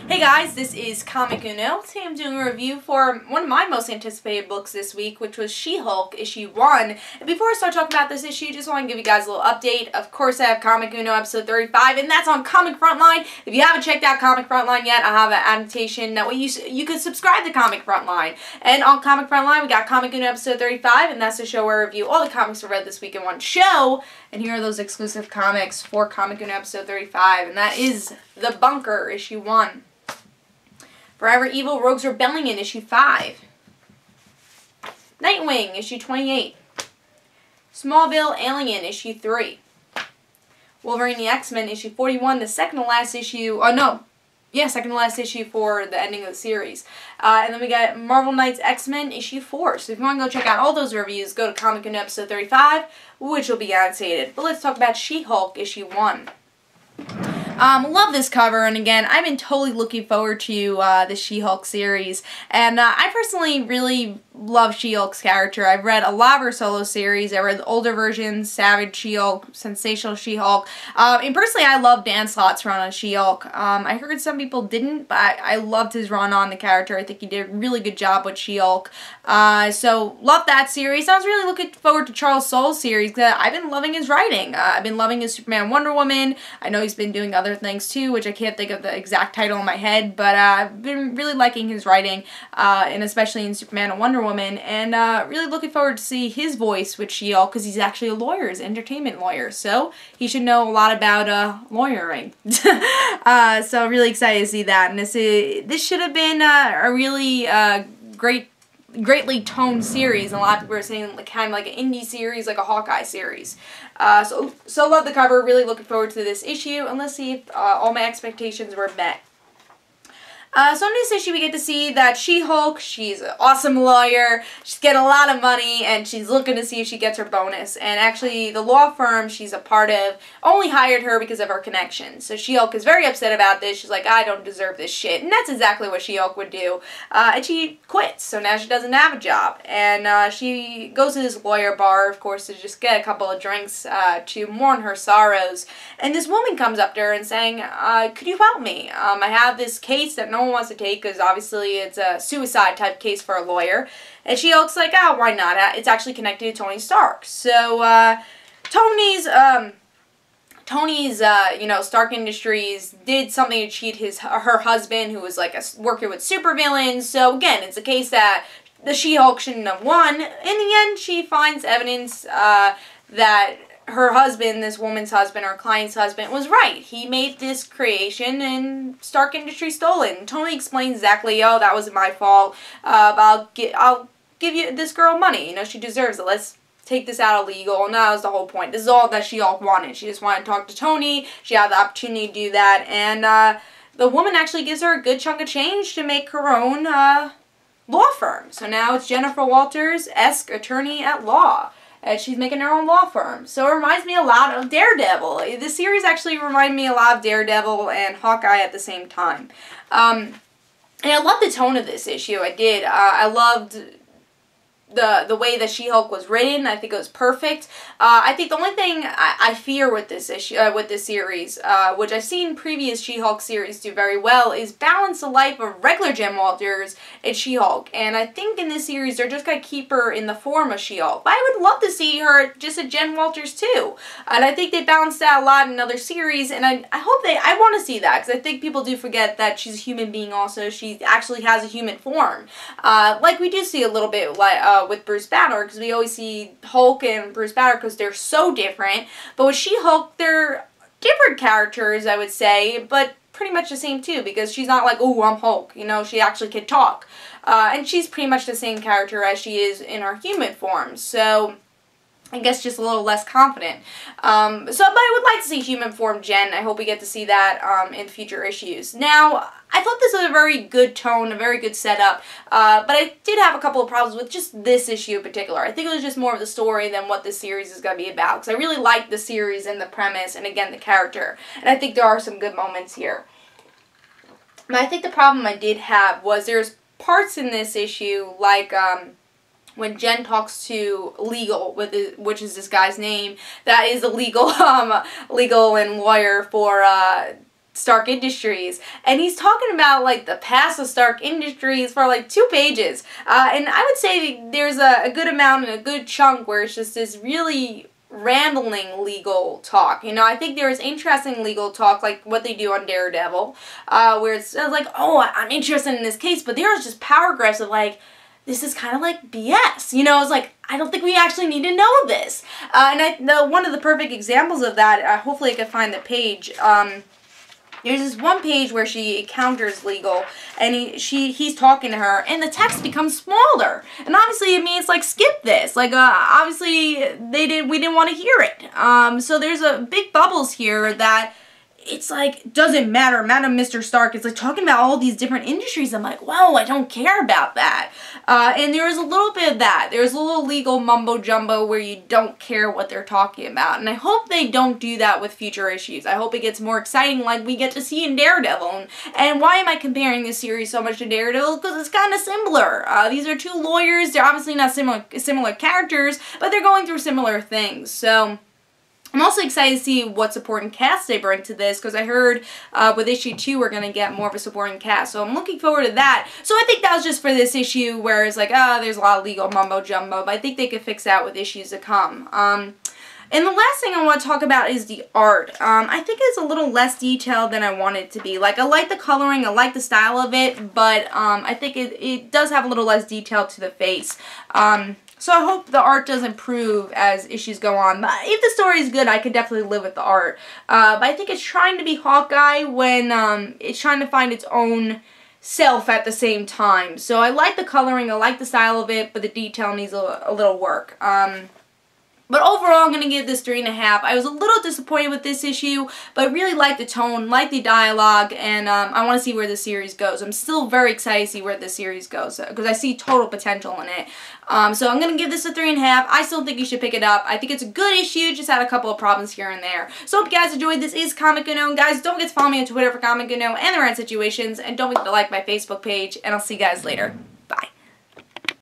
Hey guys, this is Comic Uno. Today I'm doing a review for one of my most anticipated books this week, which was She-Hulk issue 1. And before I start talking about this issue, just want to give you guys a little update. Of course, I have Comic Uno episode 35, and that's on Comic Frontline. If you haven't checked out Comic Frontline yet, I have an annotation that way you could subscribe to Comic Frontline. And on Comic Frontline, we got Comic Uno episode 35, and that's the show where I review all the comics I read this week in one show. And here are those exclusive comics for Comic Uno episode 35, and that is The Bunker, issue 1. Forever Evil Rogues Rebellion, issue 5. Nightwing, issue 28. Smallville Alien, issue 3. Wolverine the X-Men, issue 41, the second to last issue, second to last issue for the ending of the series. And then we got Marvel Knights X-Men, issue 4. So if you want to go check out all those reviews, go to Comic Uno episode 35, which will be annotated. But let's talk about She-Hulk, issue 1. Love this cover, and again, I've been totally looking forward to the She-Hulk series, and I personally really love She-Hulk's character. I've read a lot of her solo series. I read the older versions, Savage She-Hulk, Sensational She-Hulk, and personally I love Dan Slott's run on She-Hulk. I heard some people didn't, but I loved his run on the character. I think he did a really good job with She-Hulk, so love that series. I was really looking forward to Charles Soule's series, because I've been loving his writing. I've been loving his Superman Wonder Woman. I know he's been doing other things too, which I can't think of the exact title in my head, but I've been really liking his writing, and especially in Superman and Wonder Woman, and really looking forward to see his voice with She-Hulk, because he's actually a lawyer, he's an entertainment lawyer, so he should know a lot about lawyering. So really excited to see that, and this should have been a really greatly toned series, and a lot of people are saying kind of like an indie series, like a Hawkeye series. So love the cover, really looking forward to this issue, and let's see if all my expectations were met. So in this issue we get to see that She-Hulk, she's an awesome lawyer, she's getting a lot of money, and she's looking to see if she gets her bonus. And actually the law firm she's a part of only hired her because of her connections. So She-Hulk is very upset about this. She's like, I don't deserve this shit. And that's exactly what She-Hulk would do. And she quits, so now she doesn't have a job. And she goes to this lawyer bar, of course, to just get a couple of drinks to mourn her sorrows. And this woman comes up to her and saying, could you help me? I have this case that no one wants to take, because obviously it's a suicide type case for a lawyer. And She-Hulk's like, oh, why not? It's actually connected to Tony Stark. So Tony's Stark Industries did something to cheat her husband, who was like a worker with supervillains. So again, it's a case that the She-Hulk shouldn't have won. In the end, she finds evidence that her husband, this woman's husband, her client's husband, was right. He made this creation and Stark Industries stole it. And Tony explains exactly, oh, that wasn't my fault, but I'll give you this girl money. You know, she deserves it. Let's take this out illegal. And that was the whole point. This is all that She-Hulk wanted. She just wanted to talk to Tony. She had the opportunity to do that. And the woman actually gives her a good chunk of change to make her own law firm. So now it's Jennifer Walters-esque attorney at law. And she's making her own law firm. So it reminds me a lot of Daredevil. This series actually reminded me a lot of Daredevil and Hawkeye at the same time. And I love the tone of this issue. I did. I loved the way that She-Hulk was written. I think it was perfect. I think the only thing I fear with this issue, with this series, which I've seen previous She-Hulk series do very well, is balance the life of regular Jen Walters and She-Hulk. And I think in this series they're just gonna keep her in the form of She-Hulk. But I would love to see her just a Jen Walters too. And I think they balanced that a lot in other series. And I want to see that, because I think people do forget that she's a human being also. She actually has a human form, like we do see a little bit with Bruce Banner, because we always see Hulk and Bruce Banner because they're so different. But with She-Hulk, they're different characters, I would say, but pretty much the same too, because she's not like, oh, I'm Hulk, you know, she actually can talk. And she's pretty much the same character as she is in her human form, so I guess just a little less confident. But I would like to see human form Jen. I hope we get to see that in future issues. Now, I thought this was a very good tone, a very good setup, but I did have a couple of problems with just this issue in particular. I think it was just more of the story than what this series is going to be about, because I really liked the series and the premise and, again, the character. And I think there are some good moments here. But I think the problem I did have was there's parts in this issue, like when Jen talks to Legal, which is this guy's name, that is a legal and lawyer for Stark Industries, and he's talking about like the past of Stark Industries for like 2 pages, and I would say there's a good amount and a good chunk where it's just this really rambling legal talk. You know, I think there is interesting legal talk, like what they do on Daredevil, where it's like, oh, I'm interested in this case, but there's just paragraphs of like, this is kind of like BS. You know, it's like, I don't think we actually need to know this. And one of the perfect examples of that, hopefully I can find the page, there's this one page where she encounters Legal, and he's talking to her, and the text becomes smaller. And obviously it means like skip this. Like obviously we didn't want to hear it. So there's big bubbles here that it's like, doesn't matter, Madam Mr. Stark. It's like talking about all these different industries. I'm like, whoa, I don't care about that. And there was a little bit of that. There's a little legal mumbo jumbo where you don't care what they're talking about. And I hope they don't do that with future issues. I hope it gets more exciting like we get to see in Daredevil. And why am I comparing this series so much to Daredevil? Because it's kind of similar. These are 2 lawyers. They're obviously not similar characters, but they're going through similar things. So I'm also excited to see what supporting cast they bring to this, because I heard with issue 2 we're going to get more of a supporting cast, so I'm looking forward to that. So I think that was just for this issue, where it's like, there's a lot of legal mumbo-jumbo, but I think they could fix that with issues to come. And the last thing I want to talk about is the art. I think it's a little less detailed than I want it to be. Like, I like the coloring, I like the style of it, but I think it does have a little less detail to the face. So I hope the art does improve as issues go on. But if the story is good, I could definitely live with the art. But I think it's trying to be Hawkeye when it's trying to find its own self at the same time. So I like the coloring, I like the style of it, but the detail needs a little work. But overall, I'm going to give this 3.5. I was a little disappointed with this issue, but I really like the tone, like the dialogue, and I want to see where the series goes. I'm still very excited to see where the series goes, because I see total potential in it. So I'm going to give this a 3.5. I still think you should pick it up. I think it's a good issue, just had a couple of problems here and there. So hope you guys enjoyed. This is Comic Unknown. Guys, don't forget to follow me on Twitter for Comic Unknown and the Rant Situations, and don't forget to like my Facebook page, and I'll see you guys later.